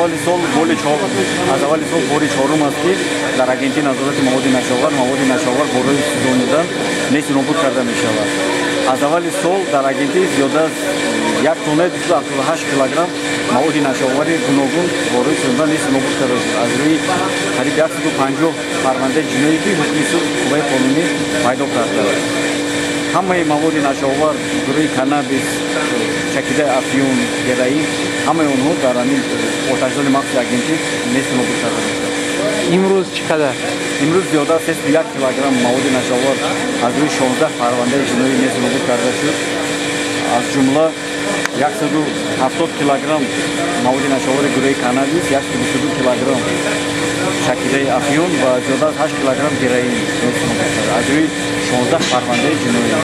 аввали сол боли чорум аст ки дар агентии назорати маводи нашовар бораи сӯзонидан нести нобуд карда мешавад. Аз аввали сол дар агентии зиёда аз 1 тонна 278 килограмм маводи нашовари гуногун бораи сӯзонидан нести нобуд карда шуд. Аз рӯи қариб 150 фармандаи ҷиноӣ ки ҳукми суд қувваи қонунӣ пайдо кардааст. ҳамаи маводи нашовар, гурӯҳи каннабис, чакидаи афион, героин, ҳамаи онҳо дар ҳамин оташзони махсуси агентӣ нести нобуд карда мешавад. имрӯз чӣ қадар? имрӯз зиёда аз 31 килограмм маводи нашовар аз рӯи 16 фарвандаи ҷиноӣ нести нобуд карда шуд. аз ҷумла 170 килограмм маводи нашовари гурӯҳи каннабис, 122 килограмм чакидаи афион ва зиёда аз 8 килограмм героин нести нобуд карда аз рӯи 16 фарвандаи ҷиноӣ.